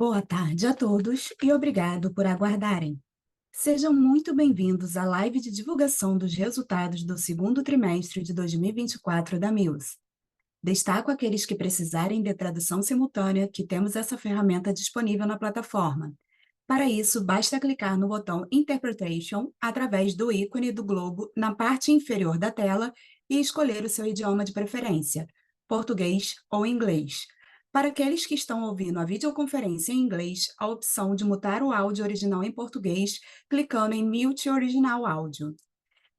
Boa tarde a todos e obrigado por aguardarem. Sejam muito bem-vindos à live de divulgação dos resultados do segundo trimestre de 2024 da Mills. Destaco aqueles que precisarem de tradução simultânea, que temos essa ferramenta disponível na plataforma. Para isso, basta clicar no botão Interpretation através do ícone do globo na parte inferior da tela e escolher o seu idioma de preferência, português ou inglês. Para aqueles que estão ouvindo a videoconferência em inglês, a opção de mutar o áudio original em português, clicando em Mute Original Áudio.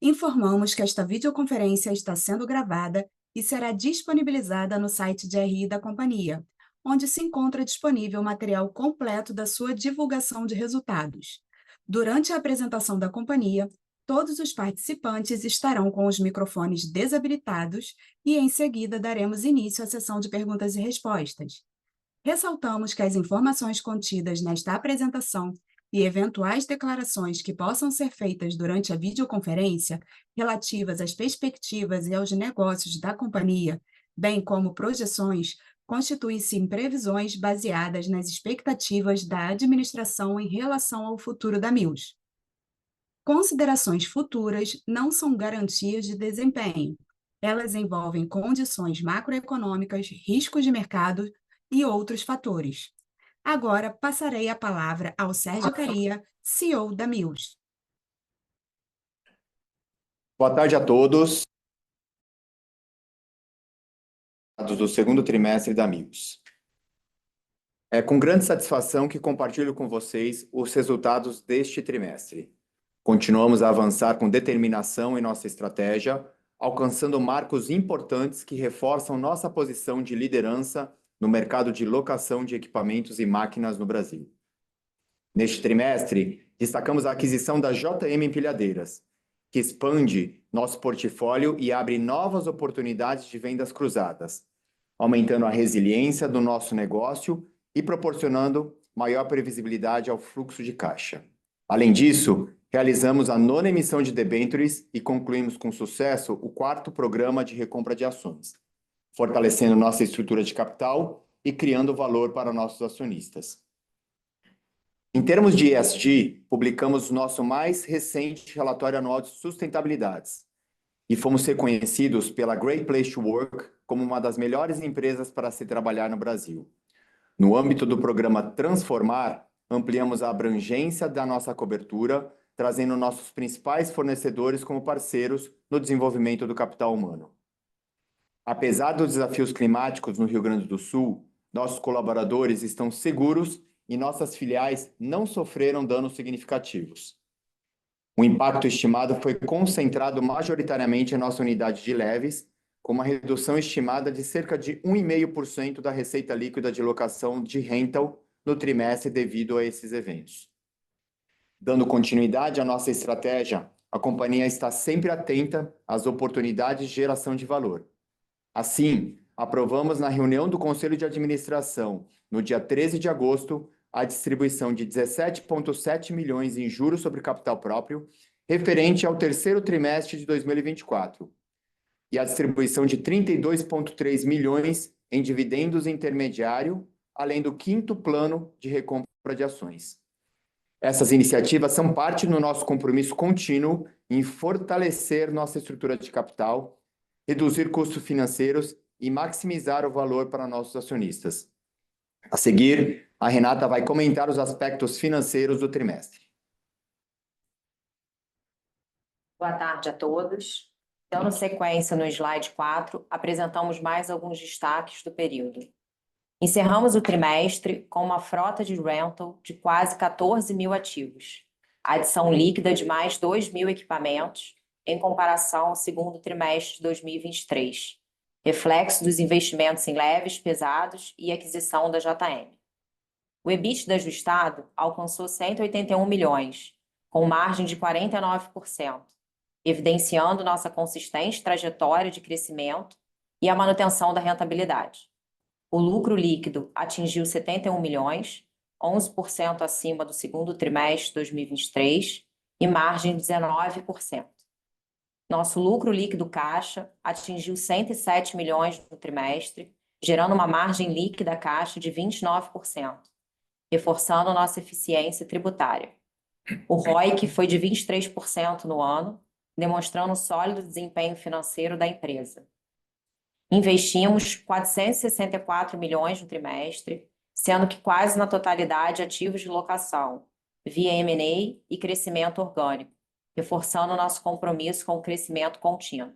Informamos que esta videoconferência está sendo gravada e será disponibilizada no site de RI da companhia, onde se encontra disponível o material completo da sua divulgação de resultados. Durante a apresentação da companhia, todos os participantes estarão com os microfones desabilitados e, em seguida, daremos início à sessão de perguntas e respostas. Ressaltamos que as informações contidas nesta apresentação e eventuais declarações que possam ser feitas durante a videoconferência relativas às perspectivas e aos negócios da companhia, bem como projeções, constituem-se em previsões baseadas nas expectativas da administração em relação ao futuro da Mills. Considerações futuras não são garantias de desempenho. Elas envolvem condições macroeconômicas, riscos de mercado e outros fatores. Agora passarei a palavra ao Sérgio Kariya, CEO da Mills. Boa tarde a todos. Do segundo trimestre da Mills. É com grande satisfação que compartilho com vocês os resultados deste trimestre. Continuamos a avançar com determinação em nossa estratégia, alcançando marcos importantes que reforçam nossa posição de liderança no mercado de locação de equipamentos e máquinas no Brasil. Neste trimestre, destacamos a aquisição da JM Empilhadeiras, que expande nosso portfólio e abre novas oportunidades de vendas cruzadas, aumentando a resiliência do nosso negócio e proporcionando maior previsibilidade ao fluxo de caixa. Além disso, realizamos a 9ª emissão de debêntures e concluímos com sucesso o 4º programa de recompra de ações, fortalecendo nossa estrutura de capital e criando valor para nossos acionistas. Em termos de ESG, publicamos nosso mais recente relatório anual de sustentabilidade e fomos reconhecidos pela Great Place to Work como uma das melhores empresas para se trabalhar no Brasil. No âmbito do programa Transformar, ampliamos a abrangência da nossa cobertura, trazendo nossos principais fornecedores como parceiros no desenvolvimento do capital humano. Apesar dos desafios climáticos no Rio Grande do Sul, nossos colaboradores estão seguros e nossas filiais não sofreram danos significativos. O impacto estimado foi concentrado majoritariamente em nossa unidade de leves, com uma redução estimada de cerca de 1,5% da receita líquida de locação de rental no trimestre devido a esses eventos. Dando continuidade à nossa estratégia, a companhia está sempre atenta às oportunidades de geração de valor. Assim, aprovamos na reunião do Conselho de Administração, no dia 13 de agosto, a distribuição de 17,7 milhões em juros sobre capital próprio, referente ao terceiro trimestre de 2024, e a distribuição de 32,3 milhões em dividendos intermediário, além do 5º plano de recompra de ações. Essas iniciativas são parte do nosso compromisso contínuo em fortalecer nossa estrutura de capital, reduzir custos financeiros e maximizar o valor para nossos acionistas. A seguir, a Renata vai comentar os aspectos financeiros do trimestre. Boa tarde a todos. Dando sequência no slide 4, apresentamos mais alguns destaques do período. Encerramos o trimestre com uma frota de rental de quase 14 mil ativos, adição líquida de mais 2 mil equipamentos em comparação ao segundo trimestre de 2023, reflexo dos investimentos em leves, pesados e aquisição da JM. O EBITDA ajustado alcançou 181 milhões, com margem de 49%, evidenciando nossa consistente trajetória de crescimento e a manutenção da rentabilidade. O lucro líquido atingiu 71 milhões, 11% acima do segundo trimestre de 2023 e margem de 19%. Nosso lucro líquido caixa atingiu 107 milhões no trimestre, gerando uma margem líquida caixa de 29%, reforçando nossa eficiência tributária. O ROIC foi de 23% no ano, demonstrando um sólido desempenho financeiro da empresa. Investimos 464 milhões no trimestre, sendo que quase na totalidade ativos de locação, via M&A e crescimento orgânico, reforçando nosso compromisso com o crescimento contínuo.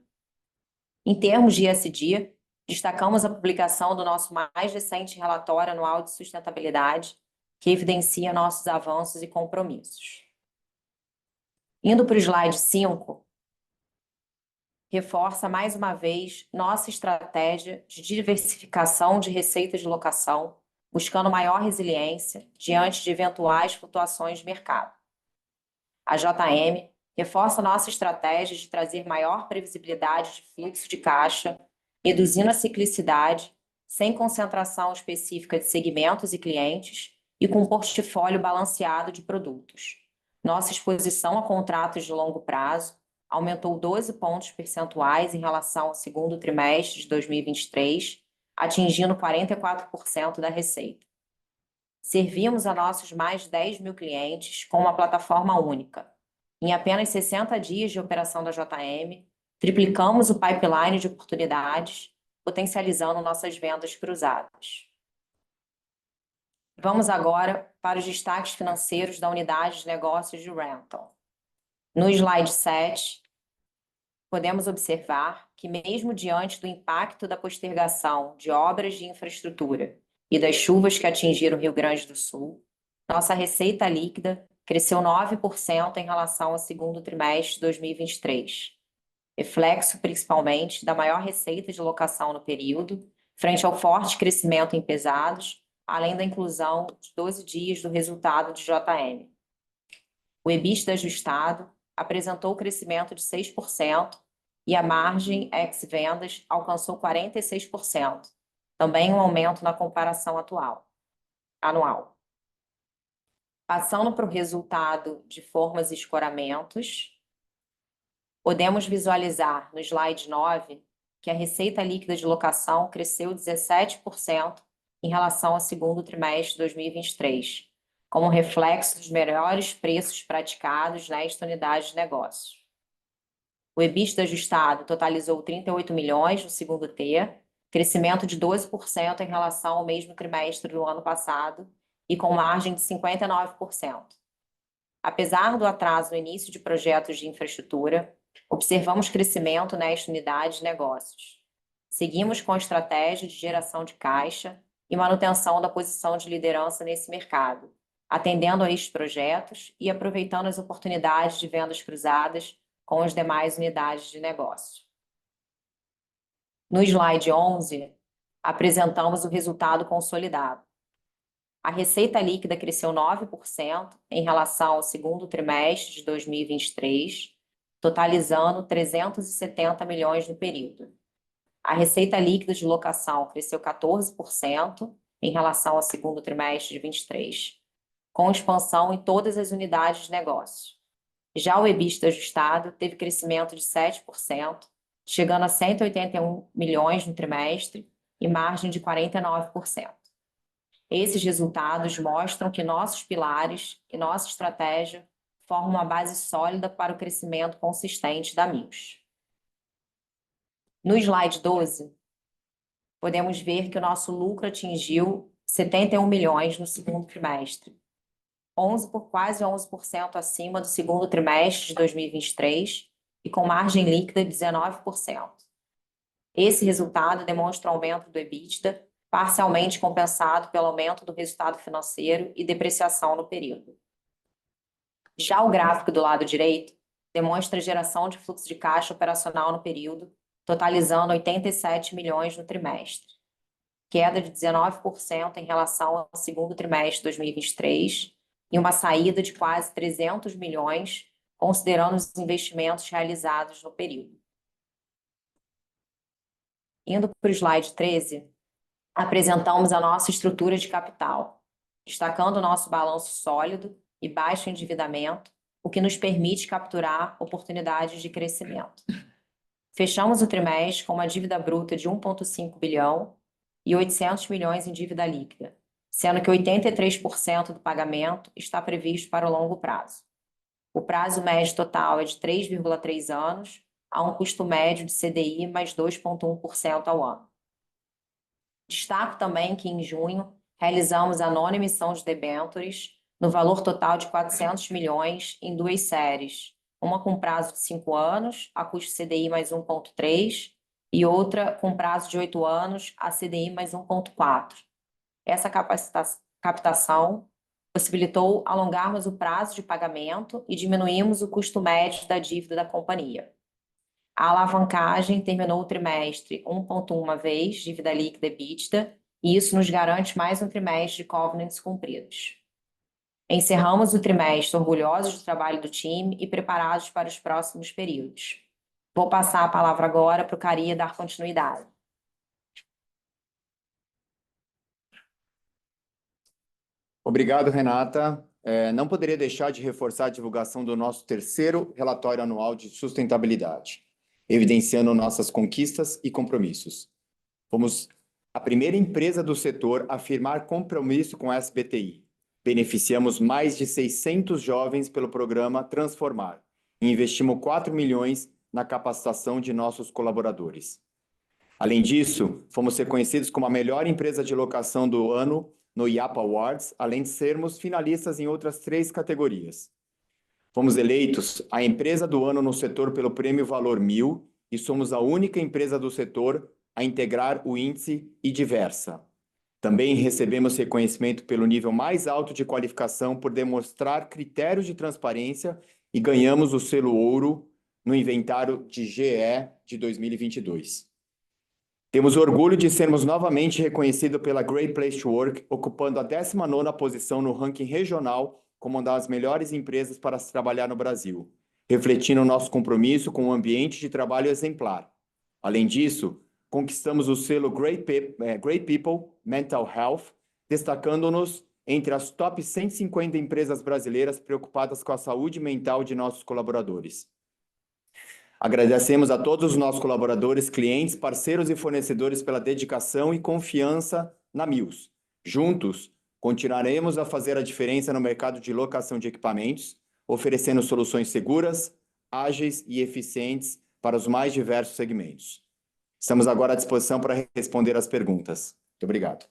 Em termos de ESG, destacamos a publicação do nosso mais recente relatório anual de sustentabilidade, que evidencia nossos avanços e compromissos. Indo para o slide 5, reforça mais uma vez nossa estratégia de diversificação de receitas de locação, buscando maior resiliência diante de eventuais flutuações de mercado. A JM reforça nossa estratégia de trazer maior previsibilidade de fluxo de caixa, reduzindo a ciclicidade, sem concentração específica de segmentos e clientes e com um portfólio balanceado de produtos. Nossa exposição a contratos de longo prazo aumentou 12 pontos percentuais em relação ao segundo trimestre de 2023, atingindo 44% da receita. Servimos a nossos mais de 10 mil clientes com uma plataforma única. Em apenas 60 dias de operação da JM, triplicamos o pipeline de oportunidades, potencializando nossas vendas cruzadas. Vamos agora para os destaques financeiros da unidade de negócios de rental. No slide 7, podemos observar que, mesmo diante do impacto da postergação de obras de infraestrutura e das chuvas que atingiram o Rio Grande do Sul, nossa receita líquida cresceu 9% em relação ao segundo trimestre de 2023, reflexo principalmente da maior receita de locação no período, frente ao forte crescimento em pesados, além da inclusão de 12 dias do resultado de JM. O EBITDA ajustado apresentou crescimento de 6% e a margem ex-vendas alcançou 46%, também um aumento na comparação anual. Passando para o resultado de formas e escoramentos, podemos visualizar no slide 9 que a receita líquida de locação cresceu 17% em relação ao segundo trimestre de 2023, como reflexo dos melhores preços praticados nesta unidade de negócios. O EBITDA ajustado totalizou 38 milhões no segundo T, crescimento de 12% em relação ao mesmo trimestre do ano passado e com margem de 59%. Apesar do atraso no início de projetos de infraestrutura, observamos crescimento nesta unidade de negócios. Seguimos com a estratégia de geração de caixa e manutenção da posição de liderança nesse mercado, atendendo a estes projetos e aproveitando as oportunidades de vendas cruzadas com as demais unidades de negócio. No slide 11, apresentamos o resultado consolidado. A receita líquida cresceu 9% em relação ao segundo trimestre de 2023, totalizando 370 milhões no período. A receita líquida de locação cresceu 14% em relação ao segundo trimestre de 2023, com expansão em todas as unidades de negócio. Já o EBITDA ajustado teve crescimento de 7%, chegando a 181 milhões no trimestre e margem de 49%. Esses resultados mostram que nossos pilares e nossa estratégia formam uma base sólida para o crescimento consistente da Mills. No slide 12, podemos ver que o nosso lucro atingiu 71 milhões no segundo trimestre, quase 11% acima do segundo trimestre de 2023 e com margem líquida de 19%. Esse resultado demonstra o aumento do EBITDA, parcialmente compensado pelo aumento do resultado financeiro e depreciação no período. Já o gráfico do lado direito demonstra a geração de fluxo de caixa operacional no período, totalizando 87 milhões no trimestre, queda de 19% em relação ao segundo trimestre de 2023 e uma saída de quase 300 milhões, considerando os investimentos realizados no período. Indo para o slide 13, apresentamos a nossa estrutura de capital, destacando o nosso balanço sólido e baixo endividamento, o que nos permite capturar oportunidades de crescimento. Fechamos o trimestre com uma dívida bruta de 1,5 bilhão e 800 milhões em dívida líquida, sendo que 83% do pagamento está previsto para o longo prazo. O prazo médio total é de 3,3 anos, a um custo médio de CDI mais 2,1% ao ano. Destaco também que, em junho, realizamos a nona emissão de debêntures no valor total de 400 milhões em 2 séries, uma com prazo de 5 anos, a custo CDI mais 1,3, e outra com prazo de 8 anos, a CDI mais 1,4. Essa captação possibilitou alongarmos o prazo de pagamento e diminuímos o custo médio da dívida da companhia. A alavancagem terminou o trimestre 1,1 vez dívida líquida EBITDA, e isso nos garante mais um trimestre de covenants cumpridos. Encerramos o trimestre orgulhosos do trabalho do time e preparados para os próximos períodos. Vou passar a palavra agora para o Caria dar continuidade. Obrigado, Renata. Não poderia deixar de reforçar a divulgação do nosso terceiro relatório anual de sustentabilidade, evidenciando nossas conquistas e compromissos. Fomos a primeira empresa do setor a firmar compromisso com a SBTi. Beneficiamos mais de 600 jovens pelo programa Transformar e investimos 4 milhões na capacitação de nossos colaboradores. Além disso, fomos reconhecidos como a melhor empresa de locação do ano no IAPA Awards, além de sermos finalistas em outras 3 categorias. Fomos eleitos a empresa do ano no setor pelo Prêmio Valor 1000 e somos a única empresa do setor a integrar o índice IDiversa. Também recebemos reconhecimento pelo nível mais alto de qualificação por demonstrar critérios de transparência e ganhamos o selo ouro no inventário de GE de 2022. Temos orgulho de sermos novamente reconhecidos pela Great Place to Work, ocupando a 19ª posição no ranking regional como uma das melhores empresas para se trabalhar no Brasil, refletindo o nosso compromisso com um ambiente de trabalho exemplar. Além disso, conquistamos o selo Great People Mental Health, destacando-nos entre as top 150 empresas brasileiras preocupadas com a saúde mental de nossos colaboradores. Agradecemos a todos os nossos colaboradores, clientes, parceiros e fornecedores pela dedicação e confiança na Mills. Juntos, continuaremos a fazer a diferença no mercado de locação de equipamentos, oferecendo soluções seguras, ágeis e eficientes para os mais diversos segmentos. Estamos agora à disposição para responder às perguntas. Muito obrigado.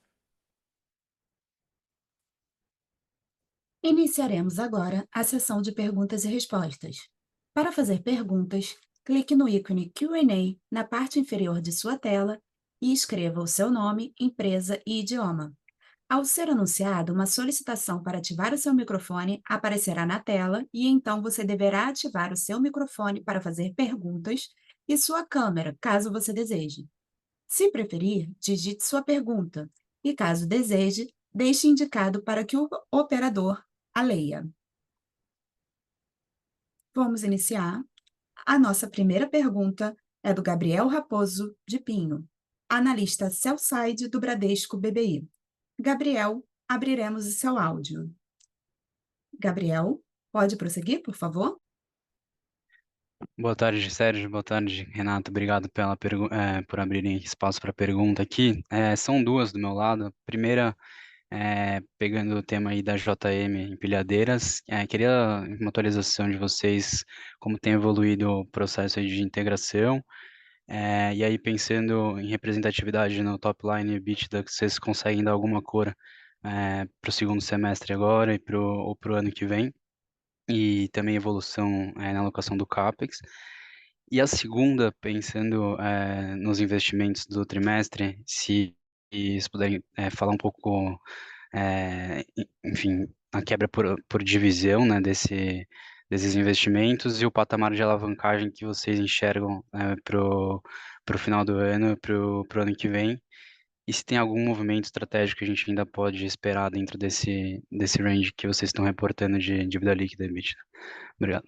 Iniciaremos agora a sessão de perguntas e respostas. Para fazer perguntas, clique no ícone Q&A na parte inferior de sua tela e escreva o seu nome, empresa e idioma. Ao ser anunciado, uma solicitação para ativar o seu microfone aparecerá na tela e então você deverá ativar o seu microfone para fazer perguntas e sua câmera, caso você deseje. Se preferir, digite sua pergunta e, caso deseje, deixe indicado para que o operador a leia. Vamos iniciar. A nossa primeira pergunta é do Gabriel Raposo, de Pinho, analista sell-side do Bradesco BBI. Gabriel, abriremos o seu áudio. Gabriel, pode prosseguir, por favor? Boa tarde, Sérgio. Boa tarde, Renato. Obrigado por abrirem espaço para pergunta aqui. São duas do meu lado. A primeira, pegando o tema aí da JM Empilhadeiras, queria uma atualização de vocês, como tem evoluído o processo aí de integração. E aí, pensando em representatividade no top line e EBITDA, que vocês conseguem dar alguma cor para o segundo semestre agora e para o ano que vem, e também evolução na alocação do CAPEX. E a segunda, pensando nos investimentos do trimestre, se vocês puderem falar um pouco, enfim, a quebra por divisão, né, desses investimentos e o patamar de alavancagem que vocês enxergam para o final do ano e para o ano que vem. E se tem algum movimento estratégico que a gente ainda pode esperar dentro desse range que vocês estão reportando de dívida líquida e EBITDA. Obrigado.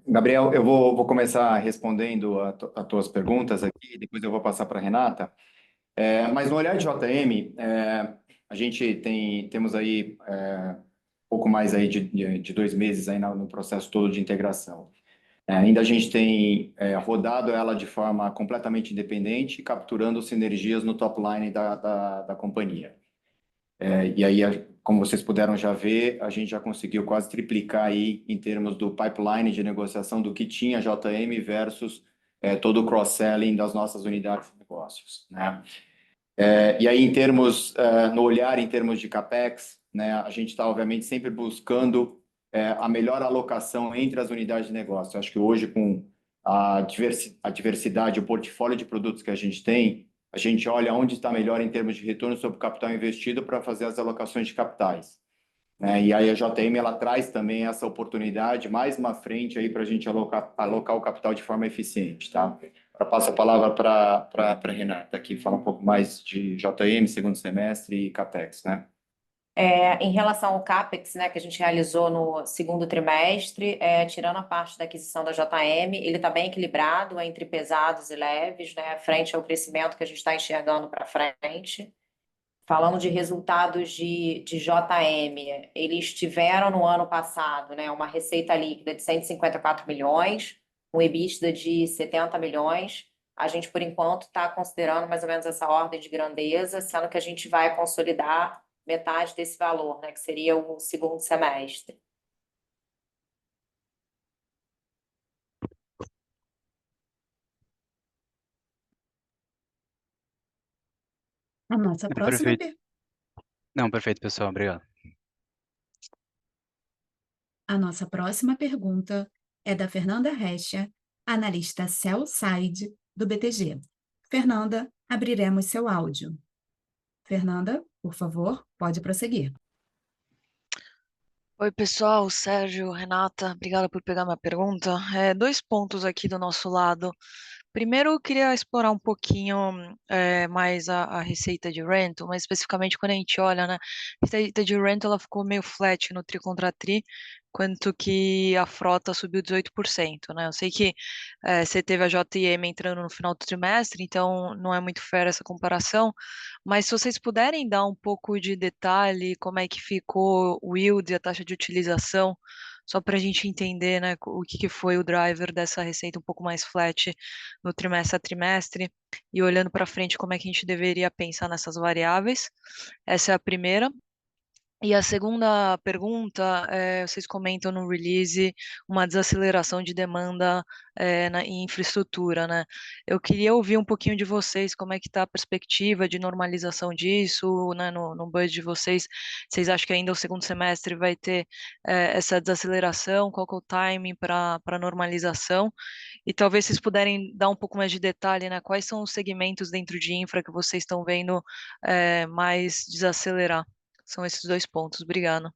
Gabriel, eu vou começar respondendo as tuas perguntas aqui, depois eu vou passar para a Renata. Mas no olhar de JM, a gente temos aí pouco mais aí de 2 meses aí no processo todo de integração. Ainda a gente tem rodado ela de forma completamente independente, capturando sinergias no top line da companhia. E aí, como vocês puderam já ver, a gente já conseguiu quase triplicar aí em termos do pipeline de negociação do que tinha JM versus todo o cross-selling das nossas unidades de negócios, né? E aí, no olhar em termos de CapEx, né, a gente está, obviamente, sempre buscando a melhor alocação entre as unidades de negócio. Acho que hoje, com a diversidade, o portfólio de produtos que a gente olha onde está melhor em termos de retorno sobre o capital investido para fazer as alocações de capitais, né? E aí a JM ela traz também essa oportunidade mais uma frente aí para a gente alocar o capital de forma eficiente, tá? Agora passo a palavra para a Renata aqui, falar um pouco mais de JM, segundo semestre e CapEx, né? Em relação ao CAPEX, né, que a gente realizou no segundo trimestre, tirando a parte da aquisição da JM, ele está bem equilibrado entre pesados e leves, né, frente ao crescimento que a gente está enxergando para frente. Falando de resultados de JM, eles tiveram no ano passado, né, uma receita líquida de 154 milhões, um EBITDA de 70 milhões. A gente, por enquanto, está considerando mais ou menos essa ordem de grandeza, sendo que a gente vai consolidar metade desse valor, né, que seria o segundo semestre. A nossa próxima Perfeito. Não, perfeito, pessoal. Obrigado. A nossa próxima pergunta é da Fernanda Recha, analista sell-side do BTG. Fernanda, abriremos seu áudio. Fernanda, por favor, pode prosseguir. Oi, pessoal, Sérgio, Renata, obrigada por pegar minha pergunta. Dois pontos aqui do nosso lado. Primeiro, eu queria explorar um pouquinho mais a receita de rental, mas especificamente quando a gente olha, né? A receita de rental ela ficou meio flat no tri contra tri, quanto que a frota subiu 18%, né? Eu sei que você teve a JM entrando no final do trimestre, então não é muito fair essa comparação, mas se vocês puderem dar um pouco de detalhe, como é que ficou o yield e a taxa de utilização, só para a gente entender, né, o que foi o driver dessa receita um pouco mais flat no trimestre a trimestre, e olhando para frente, como é que a gente deveria pensar nessas variáveis. Essa é a primeira. E a segunda pergunta, vocês comentam no release uma desaceleração de demanda em infraestrutura, né? Eu queria ouvir um pouquinho de vocês, como é que está a perspectiva de normalização disso, né, no budget de vocês. Vocês acham que ainda o segundo semestre vai ter essa desaceleração? Qual que é o timing para normalização? E talvez vocês puderem dar um pouco mais de detalhe, né? Quais são os segmentos dentro de infra que vocês estão vendo mais desacelerar? São esses dois pontos. Obrigada.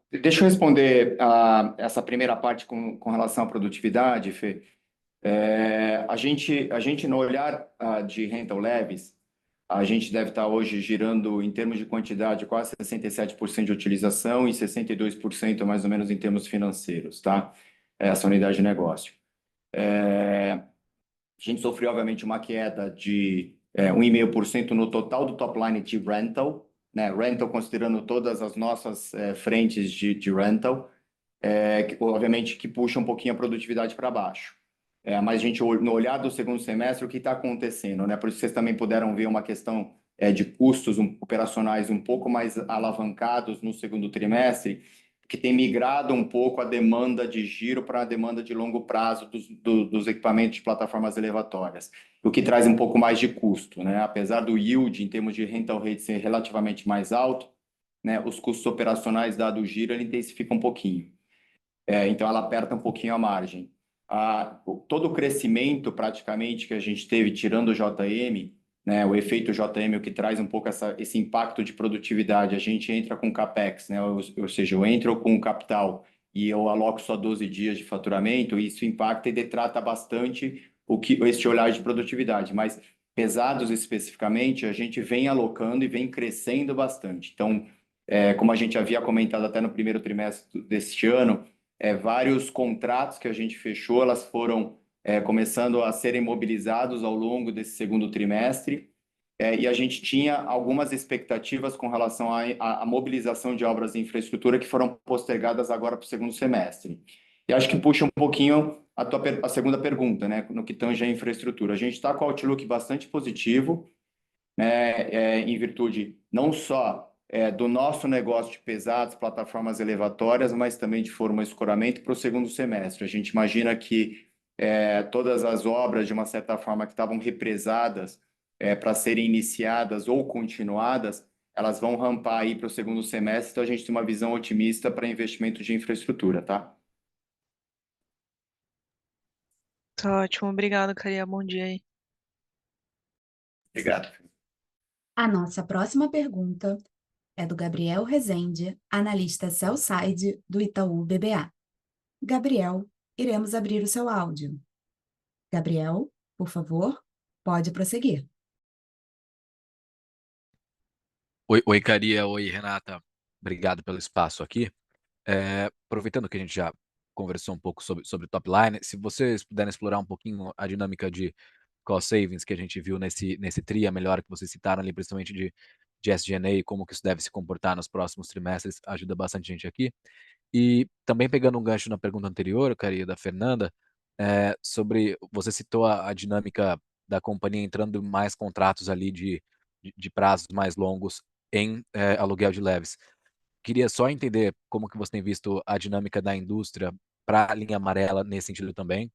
Deixa eu responder essa primeira parte com relação à produtividade, Fê. A gente no olhar de rental leves, a gente deve estar hoje girando, em termos de quantidade, quase 67% de utilização e 62% mais ou menos em termos financeiros, tá? Essa unidade de negócio. A gente sofreu, obviamente, uma queda de 1,5% no total do top line de rental, né? Rental considerando todas as nossas frentes de rental, obviamente que puxa um pouquinho a produtividade para baixo. Mas a gente, no olhar do segundo semestre, o que está acontecendo, né? Por isso vocês também puderam ver uma questão de custos operacionais um pouco mais alavancados no segundo trimestre, que tem migrado um pouco a demanda de giro para a demanda de longo prazo dos equipamentos de plataformas elevatórias, o que traz um pouco mais de custo, né? Apesar do yield, em termos de rental rate, ser relativamente mais alto, né? Os custos operacionais, dado o giro, ele intensifica um pouquinho. Então, ela aperta um pouquinho a margem. Todo o crescimento, praticamente, que a gente teve, tirando o JM, né, o efeito JM, o que traz um pouco esse impacto de produtividade, a gente entra com CAPEX, né, ou seja, eu entro com capital e eu aloco só 12 dias de faturamento, isso impacta e detrata bastante este olhar de produtividade. Mas, pesados especificamente, a gente vem alocando e vem crescendo bastante. Então, como a gente havia comentado até no primeiro trimestre deste ano, vários contratos que a gente fechou, elas foram começando a serem mobilizados ao longo desse segundo trimestre, e a gente tinha algumas expectativas com relação à mobilização de obras de infraestrutura que foram postergadas agora para o segundo semestre. E acho que puxa um pouquinho a segunda pergunta, né, no que tange a infraestrutura. A gente está com o outlook bastante positivo, né, em virtude não só do nosso negócio de pesados, plataformas elevatórias, mas também de forma escoramento para o segundo semestre. A gente imagina que todas as obras, de uma certa forma, que estavam represadas para serem iniciadas ou continuadas, elas vão rampar aí para o segundo semestre, então a gente tem uma visão otimista para investimento de infraestrutura, tá? Tá ótimo, obrigado, Caria. Bom dia aí. Obrigado. A nossa próxima pergunta é do Gabriel Rezende, analista sell-side do Itaú BBA. Gabriel, iremos abrir o seu áudio. Gabriel, por favor, pode prosseguir. Oi, Caria. Oi, Renata. Obrigado pelo espaço aqui. Aproveitando que a gente já conversou um pouco sobre top line, se vocês puderem explorar um pouquinho a dinâmica de cost savings que a gente viu nesse TRI, a melhora que vocês citaram ali, principalmente de SG&A, e como que isso deve se comportar nos próximos trimestres, ajuda bastante gente aqui. E também pegando um gancho na pergunta anterior, Caria, da Fernanda, sobre, você citou a dinâmica da companhia entrando em mais contratos ali de prazos mais longos em aluguel de leves. Queria só entender como que você tem visto a dinâmica da indústria para a linha amarela nesse sentido também.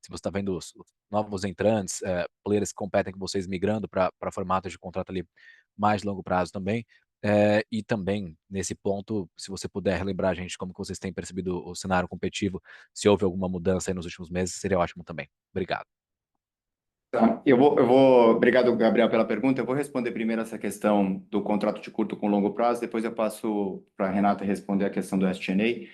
Se você está vendo os novos entrantes, players que competem com vocês migrando para formatos de contrato ali mais de longo prazo também. E também, nesse ponto, se você puder relembrar a gente como que vocês têm percebido o cenário competitivo, se houve alguma mudança aí nos últimos meses, seria ótimo também. Obrigado. Tá. Obrigado, Gabriel, pela pergunta. Eu vou responder primeiro essa questão do contrato de curto com longo prazo, depois eu passo para a Renata responder a questão do SG&A.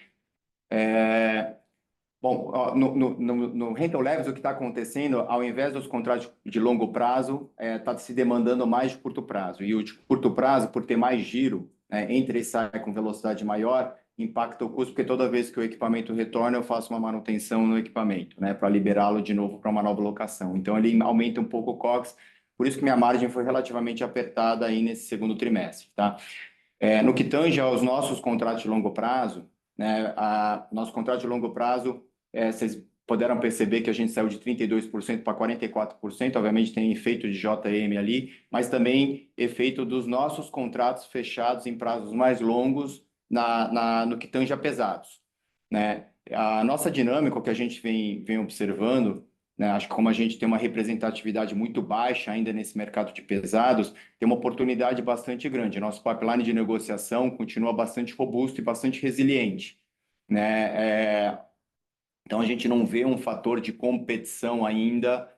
Bom, ó, no rental leves, o que está acontecendo, ao invés dos contratos de longo prazo, está se demandando mais de curto prazo. E o de curto prazo, por ter mais giro, entra e sai com velocidade maior, impacta o custo, porque toda vez que o equipamento retorna, eu faço uma manutenção no equipamento, né, para liberá-lo de novo para uma nova locação. Então, ele aumenta um pouco o COGS, por isso que minha margem foi relativamente apertada aí nesse segundo trimestre, tá? No que tange aos nossos contratos de longo prazo, né, nosso contrato de longo prazo, vocês puderam perceber que a gente saiu de 32% para 44%, obviamente tem efeito de JM ali, mas também efeito dos nossos contratos fechados em prazos mais longos no que tange a pesados, né? A nossa dinâmica, o que a gente vem observando, né, acho que como a gente tem uma representatividade muito baixa ainda nesse mercado de pesados, tem uma oportunidade bastante grande. Nosso pipeline de negociação continua bastante robusto e bastante resiliente, né? Então, a gente não vê um fator de competição ainda,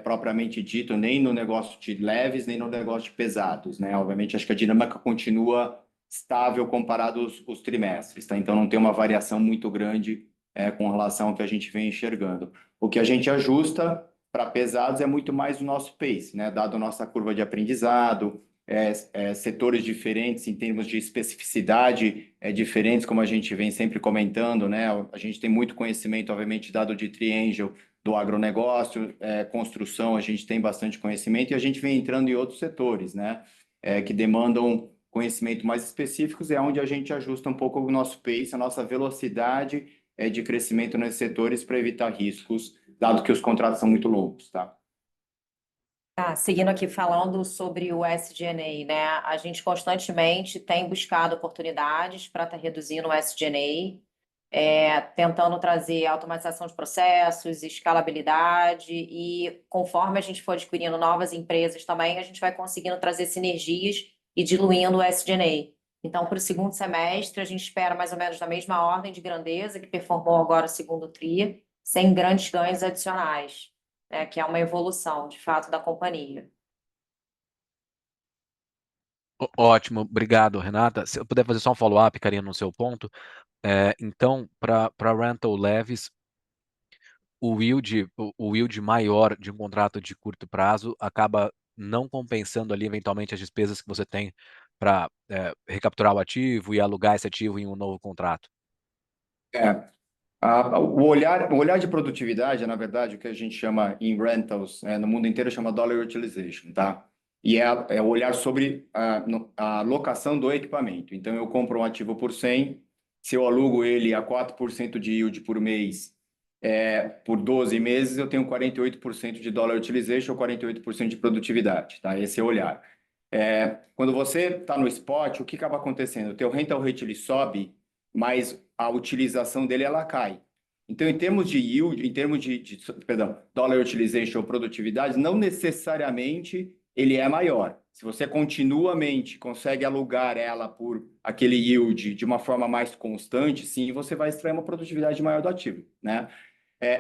propriamente dito, nem no negócio de leves, nem no negócio de pesados, né? Obviamente, acho que a dinâmica continua estável comparado os trimestres, tá? Então, não tem uma variação muito grande com relação ao que a gente vem enxergando. O que a gente ajusta para pesados é muito mais o nosso pace, né? Dado a nossa curva de aprendizado, setores diferentes em termos de especificidade diferentes, como a gente vem sempre comentando, né? A gente tem muito conhecimento, obviamente, dado de Triangel, do agronegócio, construção, a gente tem bastante conhecimento e a gente vem entrando em outros setores, né? Que demandam conhecimento mais específicos, é onde a gente ajusta um pouco o nosso pace, a nossa velocidade de crescimento nesses setores para evitar riscos, dado que os contratos são muito longos, tá? Seguindo aqui falando sobre o SG&A, né? A gente constantemente tem buscado oportunidades para estar reduzindo o SG&A, tentando trazer automatização de processos, escalabilidade e conforme a gente for adquirindo novas empresas também, a gente vai conseguindo trazer sinergias e diluindo o SG&A. Então, para o segundo semestre, a gente espera mais ou menos da mesma ordem de grandeza que performou agora o segundo TRI, sem grandes ganhos adicionais, que é uma evolução, de fato, da companhia. Ótimo, obrigado, Renata. Se eu puder fazer só um follow-up, Karina, no seu ponto. Então, para rental leves, o yield maior de um contrato de curto prazo acaba não compensando ali, eventualmente, as despesas que você tem para recapturar o ativo e alugar esse ativo em um novo contrato. O olhar de produtividade, na verdade, o que a gente chama em rentals, no mundo inteiro, chama dollar utilization, tá? E é o olhar sobre a locação do equipamento. Então, eu compro um ativo por 100, se eu alugo ele a 4% de yield por mês, por 12 meses, eu tenho 48% de dollar utilization ou 48% de produtividade, tá? Esse é o olhar. Quando você está no spot, o que acaba acontecendo? O teu rental rate ele sobe, mas a utilização dele ela cai. Então, em termos de yield, em termos perdão, dollar utilization ou produtividade, não necessariamente ele é maior. Se você continuamente consegue alugar ela por aquele yield de uma forma mais constante, sim, você vai extrair uma produtividade maior do ativo, né?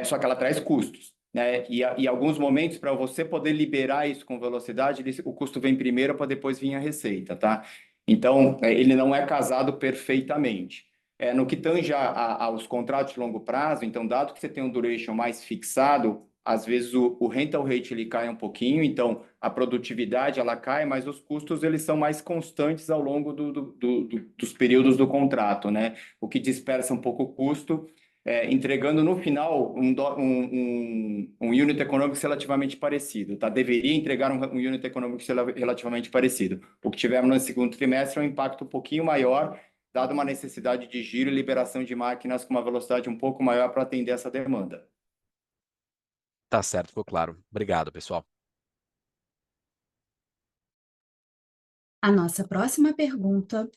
Só que ela traz custos, né? E alguns momentos, para você poder liberar isso com velocidade, o custo vem primeiro para depois vir a receita, tá? Então, ele não é casado perfeitamente. No que tange aos contratos de longo prazo, então, dado que você tem um duration mais fixado, às vezes o rental rate ele cai um pouquinho, então a produtividade ela cai, mas os custos eles são mais constantes ao longo dos períodos do contrato, né? O que dispersa um pouco o custo, entregando no final um unit economics relativamente parecido, tá? Deveria entregar um unit economics relativamente parecido. O que tivemos no segundo trimestre é um impacto um pouquinho maior, dado uma necessidade de giro e liberação de máquinas com uma velocidade um pouco maior para atender essa demanda. Tá certo, ficou claro. Obrigado, pessoal. A nossa próxima pergunta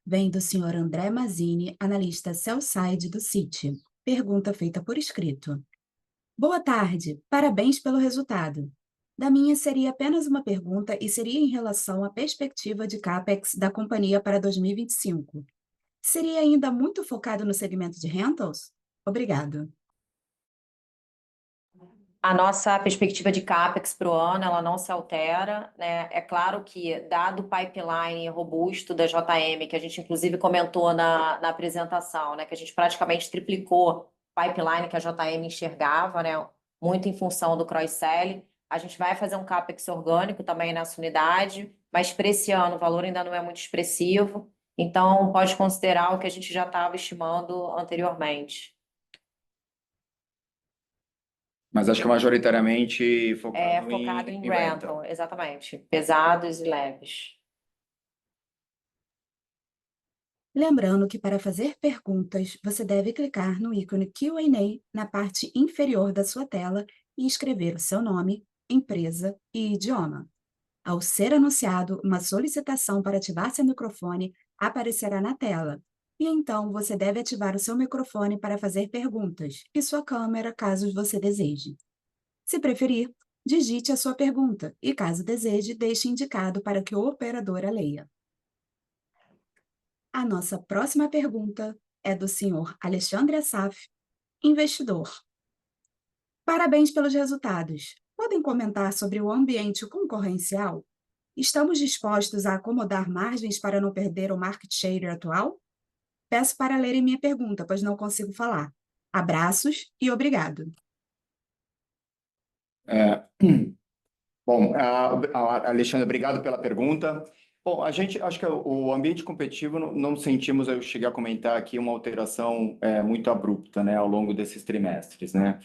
vem do senhor André Mazzini, analista sell-side do Citi. Pergunta feita por escrito. Boa tarde, parabéns pelo resultado. Da minha seria apenas uma pergunta e seria em relação à perspectiva de CAPEX da companhia para 2025. Seria ainda muito focado no segmento de rentals? Obrigado. A nossa perspectiva de CAPEX para o ano, ela não se altera, né? É claro que, dado o pipeline robusto da JM, que a gente inclusive comentou na apresentação, né? Que a gente praticamente triplicou o pipeline que a JM enxergava, né? Muito em função do cross-selling. A gente vai fazer um CAPEX orgânico também nessa unidade, mas para esse ano o valor ainda não é muito expressivo, então pode considerar o que a gente já estava estimando anteriormente. Mas acho que majoritariamente focado Focado em rental. rental, exatamente. Pesados e leves. Lembrando que para fazer perguntas, você deve clicar no ícone Q&A na parte inferior da sua tela e escrever o seu nome, empresa e idioma. Ao ser anunciado, uma solicitação para ativar seu microfone aparecerá na tela. E então você deve ativar o seu microfone para fazer perguntas e sua câmera, caso você deseje. Se preferir, digite a sua pergunta e, caso deseje, deixe indicado para que o operador a leia. A nossa próxima pergunta é do senhor Alexandre Assaf, investidor. Parabéns pelos resultados. Podem comentar sobre o ambiente concorrencial? Estamos dispostos a acomodar margens para não perder o market share atual? Peço para lerem minha pergunta, pois não consigo falar. Abraços e obrigado. Bom, Alexandre, obrigado pela pergunta. Bom, a gente acho que o ambiente competitivo não sentimos, eu cheguei a comentar aqui, uma alteração muito abrupta, né, ao longo desses trimestres, né?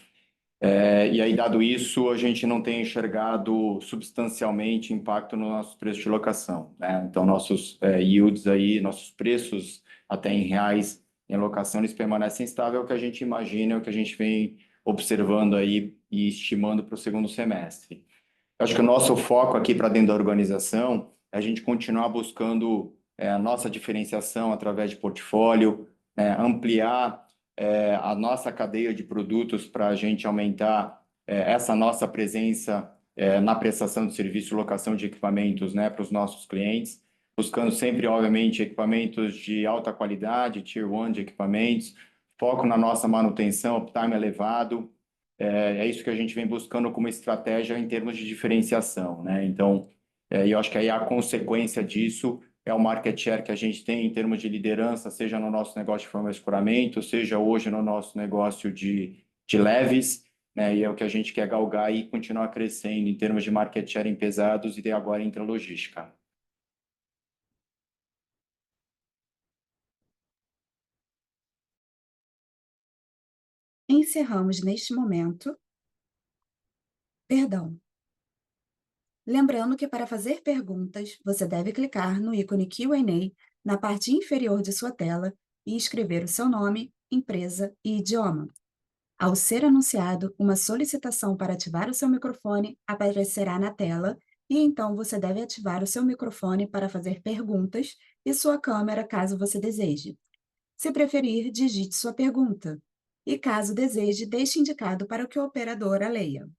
E aí, dado isso, a gente não tem enxergado substancialmente impacto no nosso preço de locação, né? Então, nossos yields aí, nossos preços até em reais em locação, eles permanecem estáveis, é o que a gente imagina, é o que a gente vem observando aí e estimando para o segundo semestre. Eu acho que o nosso foco aqui para dentro da organização é a gente continuar buscando a nossa diferenciação através de portfólio, ampliar a nossa cadeia de produtos para a gente aumentar essa nossa presença na prestação de serviço e locação de equipamentos, né, para os nossos clientes, buscando sempre, obviamente, equipamentos de alta qualidade, Tier 1 de equipamentos, foco na nossa manutenção, uptime elevado. É isso que a gente vem buscando como estratégia em termos de diferenciação, né? Então, eu acho que aí a consequência disso é o market share que a gente tem em termos de liderança, seja no nosso negócio de forma de escoramento, seja hoje no nosso negócio de leves, né? E é o que a gente quer galgar e continuar crescendo em termos de market share em pesados e agora em intralogística. Encerramos neste momento. Perdão. Lembrando que para fazer perguntas, você deve clicar no ícone Q&A na parte inferior de sua tela e escrever o seu nome, empresa e idioma. Ao ser anunciado, uma solicitação para ativar o seu microfone aparecerá na tela e então você deve ativar o seu microfone para fazer perguntas e sua câmera caso você deseje. Se preferir, digite sua pergunta. E caso deseje, deixe indicado para que o operador a leia.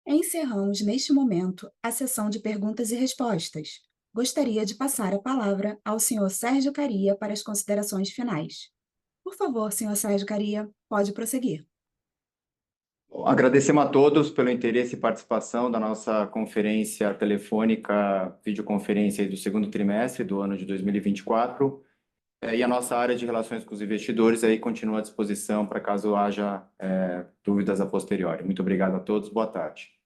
Encerramos neste momento a sessão de perguntas e respostas. Gostaria de passar a palavra ao senhor Sérgio Caria para as considerações finais. Por favor, senhor Sérgio Caria, pode prosseguir. Bom, agradecemos a todos pelo interesse e participação da nossa conferência telefônica, videoconferência aí do segundo trimestre do ano de 2024. E a nossa área de relações com os investidores aí continua à disposição para caso haja dúvidas a posteriori. Muito obrigado a todos, boa tarde.